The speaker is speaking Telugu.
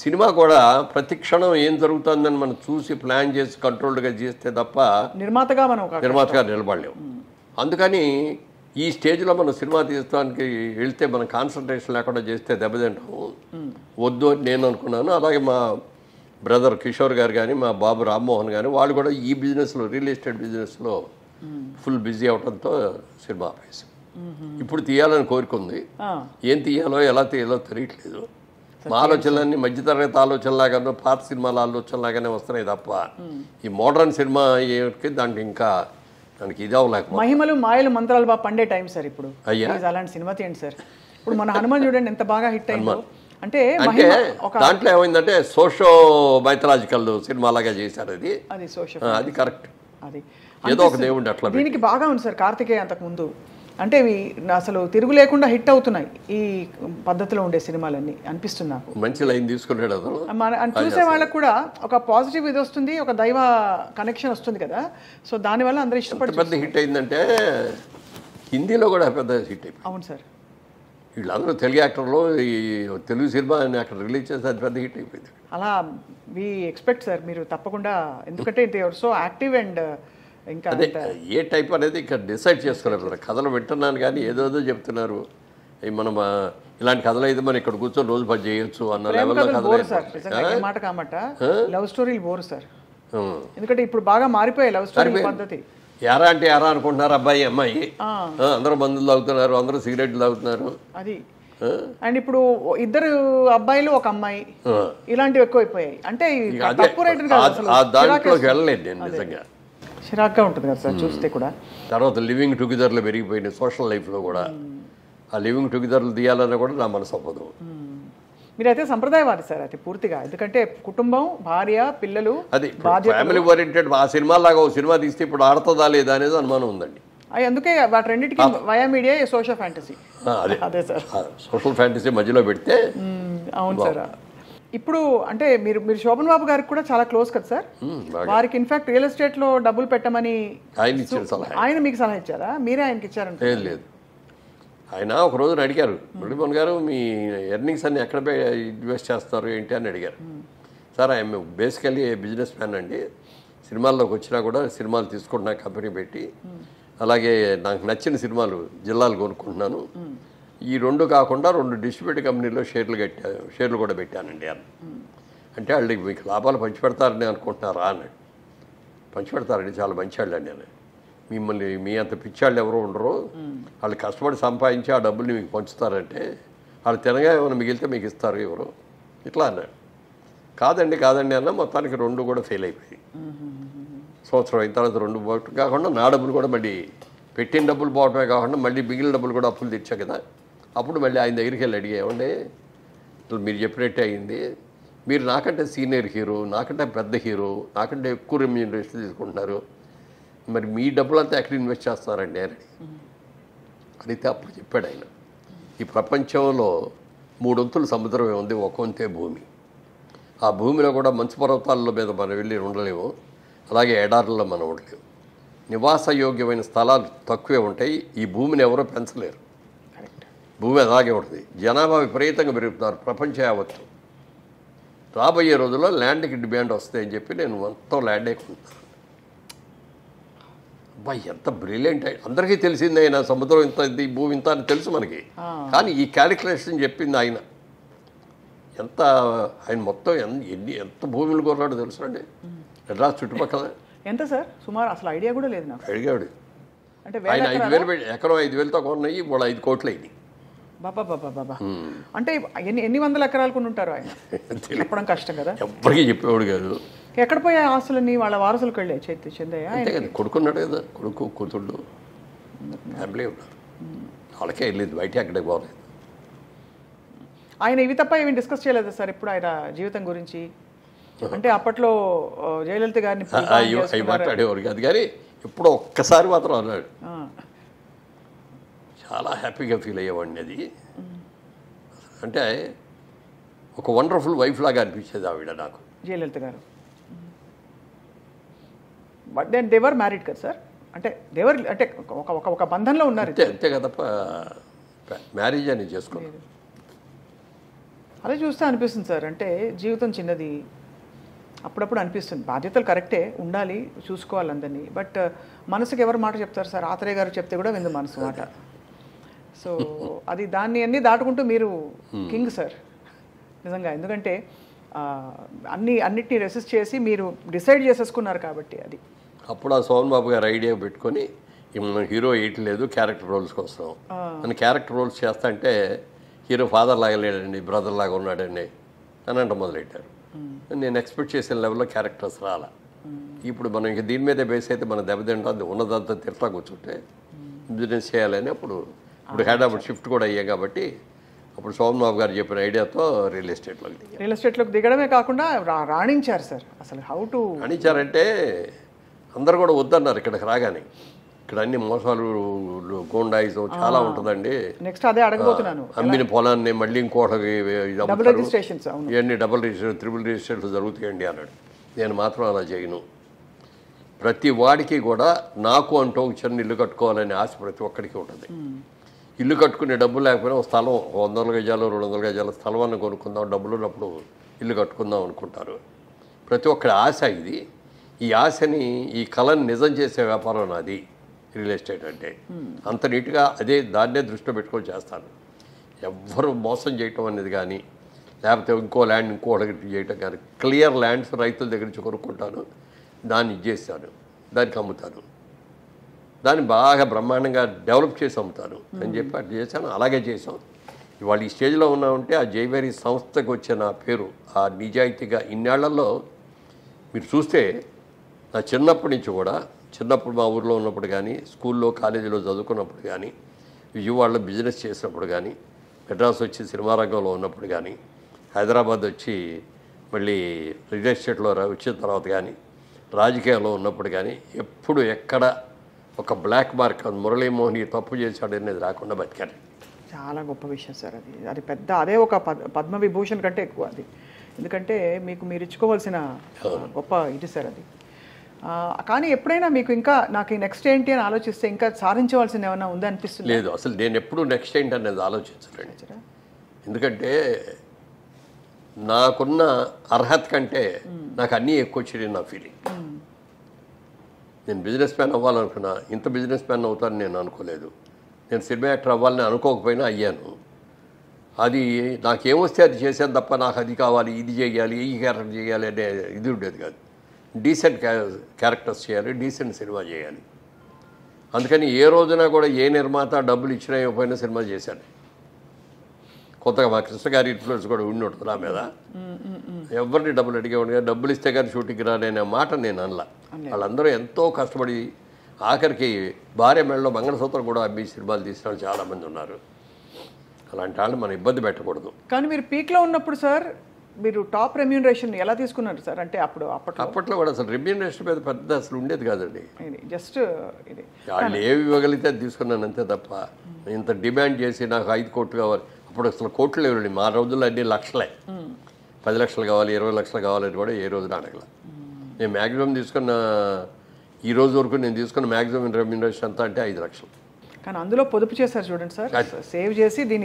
సినిమా కూడా ప్రతి క్షణం ఏం జరుగుతుందని మనం చూసి ప్లాన్ చేసి కంట్రోల్డ్గా చేస్తే తప్ప నిర్మాతగా నిలబడలేము. అందుకని ఈ స్టేజ్లో మనం సినిమా తీయడానికి వెళ్తే మనం కాన్సన్ట్రేషన్ లేకుండా చేస్తే దెబ్బతింటాము, వద్దు అని నేను అనుకున్నాను. అలాగే మా బ్రదర్ కిషోర్ గారు కానీ మా బాబు రామ్మోహన్ కానీ వాళ్ళు కూడా ఈ బిజినెస్లో రియల్ ఎస్టేట్ బిజినెస్లో ఫుల్ బిజీ అవడంతో సినిమా ఆపేసాం. ఇప్పుడు తీయాలని కోరుకుంది, ఏం తీయాలో ఎలా తీయాలో తెలియట్లేదు. మా ఆలోచనలన్నీ మధ్యతరగతి ఆలోచనలాగానో పాత సినిమాల ఆలోచనలాగానే వస్తున్నాయి తప్ప ఈ మోడర్న్ సినిమా దానికి ఇంకా దానికి ఇది అవ్వలేక మహిమలు మాయలు మంత్రాలు బాగా పండే టైం సార్ ఇప్పుడు. అలాంటి సినిమా తీయండి సార్. ఇప్పుడు మన హనుమాన్ చూడండి ఎంత బాగా హిట్ అయిందో. అంటే దాంట్లో ఏమైందంటే సోషో మైథలాజికల్ సినిమా లాగా చేశారు. అది కరెక్ట్. అది ఏదో ఒక దేవుడు అట్లా దీనికి బాగా ఉంది సార్. కార్తికేయ అంతకు ముందు అంటే ఇవి అసలు తిరుగు లేకుండా హిట్ అవుతున్నాయి ఈ పద్ధతిలో ఉండే సినిమాలన్నీ అనిపిస్తుంది నాకు. మంచి లైన్ తీసుకున్నాడు చూసే వాళ్ళకు కూడా ఒక పాజిటివ్ ఇది వస్తుంది, ఒక దైవ కనెక్షన్ వస్తుంది కదా. సో దానివల్ల అందరూ ఇష్టపడి పెద్ద హిట్ అయిందంటే హిందీలో కూడా పెద్ద హిట్ అయిపోయింది. అవును సార్. వీళ్ళందరూ తెలుగు యాక్టర్లు ఈ తెలుగు సినిమా అక్కడ రిలీజ్ చేస్తే అది పెద్ద హిట్ అయిపోయింది. అలా వి ఎక్స్పెక్ట్ సార్ మీరు తప్పకుండా, ఎందుకంటే యువర్ సో యాక్టివ్ అండ్ ఇంకా అదే ఏ టైప్ అనేది ఇక్కడ డిసైడ్ చేసుకోలేదు. కథలు వింటున్నాను కానీ ఏదోదో చెప్తున్నారు. మనం ఇలాంటి కథలు అయితే మనం ఇక్కడ కూర్చొని రోజు పని చేయొచ్చు అన్న లెవెల్లో కథలు మాట కామట లవ్ స్టోరీలు బోరు సార్. ఎందుకంటే ఇప్పుడు బాగా మారిపోయాయి లవ్ స్టోరీ పద్ధతి. ఎరా అంటే ఎరా అనుకుంటున్నారు అబ్బాయి అమ్మాయి, అందరూ మందులు తాగుతున్నారు, అందరూ సిగరెట్లు తాగుతున్నారు. అది అండ్ ఇప్పుడు ఇద్దరు అబ్బాయిలు ఒక అమ్మాయి ఇలాంటివి ఎక్కువైపోయాయి. అంటే దాంట్లోకి వెళ్ళలేదు నేను నిజంగా. చిరాగ్గా ఉంటుంది కదా సార్ చూస్తే కూడా. తర్వాత లివింగ్ టుగెదర్లో పెరిగిపోయినాయి సోషల్ లైఫ్లో కూడా. ఆ లివింగ్ టుగెదర్లు తీయాలన్నా కూడా నా మనసు అవ్వదు. మీరైతే సంప్రదాయవాది సార్ అయితే పూర్తిగా. ఎందుకంటే కుటుంబం, భార్య, పిల్లలు, అది ఫ్యామిలీ ఓరియంటెడ్. ఆ సినిమా లాగా ఒక సినిమా తీస్తే ఇప్పుడు ఆడుతుందా లేదా అనేది అనుమానం ఉందండి. అందుకే వాటి రెండింటికి వయా మీడియా సోషల్ ఫ్యాంటసీ. అదే సార్ సోషల్ ఫ్యాంటసీ మధ్యలో పెడితే. అవును సార్. ఇప్పుడు అంటే మీరు శోభన్ బాబు గారికి కూడా చాలా క్లోజ్ కదా సార్. వారికి ఇన్ఫాక్ట్ రియల్ ఎస్టేట్ లో డబ్బులు పెట్టమని ఆయన మీకు సలహా ఇచ్చారా, మీరే ఆయనకి ఇచ్చారంటే? లేదు, ఆయన ఒక రోజున అడిగారు, మురళీమోహన్ గారు మీ ఎర్నింగ్స్ అన్ని ఎక్కడ ఇన్వెస్ట్ చేస్తారు ఏంటి అని అడిగారు. Sir I'm basically business man అండి, సినిమాల్లోకి వచ్చినా కూడా సినిమాలు తీసుకుంటున్నా కంపెనీ పెట్టి, అలాగే నాకు నచ్చిన సినిమాలు జిల్లాలు కొనుక్కుంటున్నాను, ఈ రెండు కాకుండా 2 డిస్ట్రిబ్యూటర్ కంపెనీలో షేర్లు కూడా పెట్టానండి అని. అంటే వాళ్ళకి మీకు లాభాలు పంచిపెడతారని అనుకుంటున్నారా అన్నాడు. పంచిపెడతారండి, చాలా మంచి వాళ్ళు అండి అని. మిమ్మల్ని మీ అంత పిచ్చాళ్ళు ఎవరో ఉండరు, వాళ్ళు కష్టపడి సంపాదించి ఆ డబ్బుల్ని మీకు పంచుతారంటే వాళ్ళు తినగా ఏమైనా మిగిలితే మీకు ఇస్తారు ఎవరు ఇట్లా అన్నాడు. కాదండి అన్న. మొత్తానికి 2 కూడా ఫెయిల్ అయిపోయి సంవత్సరం అయిన తర్వాత 2 పోవటం కాకుండా నా డబ్బులు కూడా మళ్ళీ పెట్టిన డబ్బులు పోవటమే కాకుండా మళ్ళీ మిగిలిన డబ్బులు కూడా అప్పులు తెచ్చా కదా. అప్పుడు మళ్ళీ ఆయన దగ్గరికి వెళ్ళి అడిగామండి, మీరు చెప్పినట్టే అయింది, మీరు నాకంటే సీనియర్ హీరో, నాకంటే పెద్ద హీరో, నాకంటే ఎక్కువ రెమ్యూనరేషన్ తీసుకుంటున్నారు, మరి మీ డబ్బులంతా ఎక్కడ ఇన్వెస్ట్ చేస్తారండి అని అడిగితే అప్పుడు చెప్పాడు ఆయన, ఈ ప్రపంచంలో 3 వంతులు సముద్రమే ఉంది, 1 వంతే భూమి. ఆ భూమిలో కూడా మంచు పర్వతాల మీద మనం వెళ్ళి ఉండలేము, అలాగే ఎడారుల్లో మనం ఉండలేము. నివాసయోగ్యమైన స్థలాలు తక్కువే ఉంటాయి. ఈ భూమిని ఎవరో పెంచలేరు, భూమి అలాగే ఉంటుంది. జనాభా విపరీతంగా పెరుగుతున్నారు ప్రపంచం యావత్తు. రాబోయే రోజుల్లో ల్యాండ్కి డిమాండ్ వస్తాయని చెప్పి నేను మొత్తం ల్యాండే కొంటున్నాను. అబ్బాయి ఎంత బ్రిలియంట్! అందరికీ తెలిసింది ఆయన సముద్రం ఇంత, ఈ భూమి ఇంత అని తెలుసు మనకి, కానీ ఈ క్యాలిక్యులేషన్ చెప్పింది ఆయన. ఆయన మొత్తం ఎంత భూములు కొన్నాడో తెలుసు అండి మెడ్రాస్ చుట్టుపక్కల. ఎంత సార్ సుమారు? అసలు ఐడియా కూడా లేదు నాకు. అడిగాడు ఆయన 5,000 పెట్టి ఎకరం 5,000తో కొన్నాయి, ఇప్పుడు 5 కోట్లు అయింది. బాబా అంటే ఎన్ని వందల ఎకరాలు కొని ఉంటారు ఆయన? చెప్పడం కష్టం కదా, ఎప్పటికీ చెప్పేవాడు కాదు. ఎక్కడ పోయే ఆస్తులన్నీ వాళ్ళ వారసులకు వెళ్ళే చెందయ్యా? కొడుకున్నాడు కదా, కొడుకు కూతుళ్ళు ఫ్యామిలీ ఉన్నారు, వాళ్ళకే వెళ్ళేది, బయట ఎక్కడికి పోలేదు. ఆయన ఇవి తప్ప ఏమి డిస్కస్ చేయలేదు సార్ ఇప్పుడు ఆయన జీవితం గురించి? అంటే అప్పట్లో జయలలిత గారిని మాట్లాడేవారు కాదు, కానీ ఎప్పుడో ఒక్కసారి మాత్రం అన్నాడు. చాలా హ్యాపీగా ఫీల్ అయ్యేవాడిని. అది అంటే ఒక వండర్ఫుల్ వైఫ్ లాగా అనిపించేది ఆవిడ నాకు, జయలలిత గారు. బట్ దెన్ దేవర్ మ్యారీడ్ కదా సార్? అంటే దేవర్ అంటే ఒక బంధంలో ఉన్నారు అంతే కదా, మ్యారేజ్ అని చేసుకోలేదు. అలా చూస్తే అనిపిస్తుంది సార్, అంటే జీవితం చిన్నది, అప్పుడప్పుడు అనిపిస్తుంది బాధ్యతలు కరెక్టే ఉండాలి, చూసుకోవాలి అందరినీ, బట్ మనసుకి ఎవరు మాట చెప్తారు సార్? ఆత్రేయ గారు చెప్తే కూడా విందు మనసు మాట. సో అది దాన్ని అన్నీ దాటుకుంటూ మీరు కింగ్ సార్ నిజంగా. ఎందుకంటే అన్నిటినీ రెసిస్ట్ చేసి మీరు డిసైడ్ చేసేసుకున్నారు కాబట్టి అది. అప్పుడు ఆ సోమన్ బాబు గారు ఐడియా పెట్టుకొని మనం హీరో వేయట్లేదు, క్యారెక్టర్ రోల్స్కి వస్తాం అని క్యారెక్టర్ రోల్స్ చేస్తా అంటే హీరో ఫాదర్ లాగా లేడండి, బ్రదర్ లాగా ఉన్నాడండి అని అంట మొదలెట్టారు. నేను ఎక్స్పెక్ట్ చేసిన లెవెల్లో క్యారెక్టర్స్ రాలా. ఇప్పుడు మనం ఇంక దీని మీదే బేస్ అయితే మనం దెబ్బతింటాం, ఉన్నదంతా తిరతా కూర్చుంటే బిజినెస్ చేయాలని అప్పుడు హైదరాబాద్ షిఫ్ట్ కూడా అయ్యాం కాబట్టి అప్పుడు సోమన్ బాబు గారు చెప్పిన ఐడియాతో రియల్ ఎస్టేట్లోకి దిగడమే కాకుండా రాణించారు సార్. అసలు హౌ టు రాణించారంటే అందరు కూడా వద్దన్నారు ఇక్కడికి రాగానే. ఇక్కడ అన్ని మోసాలు, గోండాయిజం చాలా ఉంటుందండి. నెక్స్ట్ అదే అడగబోతున్నాను. అమ్మిన పొలాన్ని మళ్ళీ ఇంకోటి రిజిస్ట్రేషన్స్ ఇవన్నీ డబుల్ రిజిస్ట్రేషన్, త్రిబుల్ రిజిస్ట్రేషన్లు జరుగుతాయండి అన్నాడు. నేను మాత్రం అలా చేయను. ప్రతి వాడికి కూడా నాకు అంటూ ఒక చిన్న ఇల్లు కట్టుకోవాలనే ఆశ ప్రతి ఒక్కడికి ఉంటుంది. ఇల్లు కట్టుకునే డబ్బులు లేకపోయినా ఒక స్థలం 100 గజాలు 200 గజాల స్థలమాన్ని కొనుక్కుందాం, డబ్బులు ఉన్నప్పుడు ఇల్లు కట్టుకుందాం అనుకుంటారు. ప్రతి ఒక్కరి ఆశ ఇది. ఈ ఆశని, ఈ కళని నిజం చేసే వ్యాపారం నాది రియల్ ఎస్టేట్ అంటే. అంత నీట్గా దాన్నే దృష్టిలో పెట్టుకొని చేస్తాను. ఎవ్వరు మోసం చేయటం అనేది కానీ, లేకపోతే ఇంకో ల్యాండ్ ఇంకోటి చేయటం కానీ, క్లియర్ ల్యాండ్స్ రైతుల దగ్గర నుంచి కొనుక్కుంటాను, దాన్ని ఇచ్చేస్తాను, దానికి అమ్ముతాను, దాన్ని బాగా బ్రహ్మాండంగా డెవలప్ చేసి అమ్ముతాను అని చెప్పి అట్లా చేశాను. అలాగే చేసాం. ఇవాళ ఈ స్టేజ్లో ఉన్నామంటే ఆ జైవేరీ సంస్థకు వచ్చిన పేరు, ఆ నిజాయితీగా ఇన్నేళ్లలో మీరు చూస్తే నా చిన్నప్పటి నుంచి కూడా, చిన్నప్పుడు మా ఊర్లో ఉన్నప్పుడు కానీ, స్కూల్లో కాలేజీలో చదువుకున్నప్పుడు కానీ, విజయవాడలో బిజినెస్ చేసినప్పుడు కానీ, మెడ్రాస్ వచ్చి సినిమా రంగంలో ఉన్నప్పుడు కానీ, హైదరాబాద్ వచ్చి మళ్ళీ రియల్ ఎస్టేట్లో వచ్చిన తర్వాత కానీ, రాజకీయాల్లో ఉన్నప్పుడు కానీ ఎప్పుడు ఎక్కడ ఒక బ్లాక్ మార్క్ మురళీమోహన్ తప్పు చేశాడు అనేది రాకుండా బతికారు. చాలా గొప్ప విషయం సార్ అది. అది పెద్ద, అదే ఒక పద్మవిభూషణ్ కంటే ఎక్కువ అది. ఎందుకంటే మీరు ఇచ్చుకోవాల్సిన గొప్ప ఇది సార్ అది. కానీ ఎప్పుడైనా మీకు ఇంకా నాకు నెక్స్ట్ ఏంటి అని ఆలోచిస్తే ఇంకా సాధించవలసింది ఏమైనా ఉందా అనిపిస్తుంది? లేదు, అసలు నేను ఎప్పుడు నెక్స్ట్ ఏంటి అనేది ఆలోచించలేండి. ఎందుకంటే నాకున్న అర్హత కంటే నాకు అన్నీ ఎక్కువ వచ్చినాయి నా ఫీలింగ్. నేను బిజినెస్ మ్యాన్ అవ్వాలనుకున్నా, ఇంత బిజినెస్ మ్యాన్ అవుతాను నేను అనుకోలేదు. నేను సినిమా యాక్టర్ అవ్వాలని అనుకోకపోయినా అయ్యాను. అది నాకేమొస్తే అది చేశాను తప్ప నాకు అది కావాలి, ఇది చేయాలి, ఈ క్యారెక్టర్ చేయాలి అనే ఇది ఉండేది కాదు. డీసెంట్ క్యారెక్టర్స్ చేయాలి, డీసెంట్ సినిమా చేయాలి. అందుకని ఏ రోజున కూడా ఏ నిర్మాత డబ్బులు ఇచ్చినా ఇవ్వకపోయినా సినిమా చేశాను. కొత్తగా మా కృష్ణ గారి ఇన్ఫ్లుయెన్స్ కూడా ఉండి ఉంటుంది నా మీద. ఎవరిని డబ్బులు అడిగేవాడు కానీ డబ్బులు ఇస్తే కానీ షూటింగ్ రాలనే మాట నేను అనలా. వాళ్ళందరూ ఎంతో కష్టపడి ఆఖరికి భార్య మెడలో మంగళసూత్రం కూడా అమ్మి సినిమాలు తీసిన వాళ్ళు చాలామంది ఉన్నారు. అలాంటి వాళ్ళు మనం ఇబ్బంది పెట్టకూడదు. కానీ మీరు పీక్లో ఉన్నప్పుడు సార్ మీరు టాప్ రెమ్యూనరేషన్ ఎలా తీసుకున్నారు సార్? అంటే అప్పట్లో కూడా అసలు రెమ్యూనరేషన్ మీద పెద్ద అసలు ఉండేది కాదండి. జస్ట్ ఇది వాళ్ళు ఏవి ఇవ్వగలిగితే అది తీసుకున్నాను అంతే తప్ప ఇంత డిమాండ్ చేసి నాకు 5 కోట్లు కావాలి. అప్పుడు అసలు కోట్లు లేవండి. మా రోజుల్లో అన్ని లక్షలే. 10 లక్షలు కావాలి, 20 లక్షలు కావాలని కూడా ఏ రోజున అడగల. నేను మ్యాక్సిమం తీసుకున్న, ఈ రోజు వరకు నేను తీసుకున్న మ్యాక్సిమం రెమ్యూనరేషన్ అంతా అంటే 5 లక్షలు. కానీ అందులో పొదుపు చేశారు చూడండి సార్, సేవ్ చేసి దీన్ని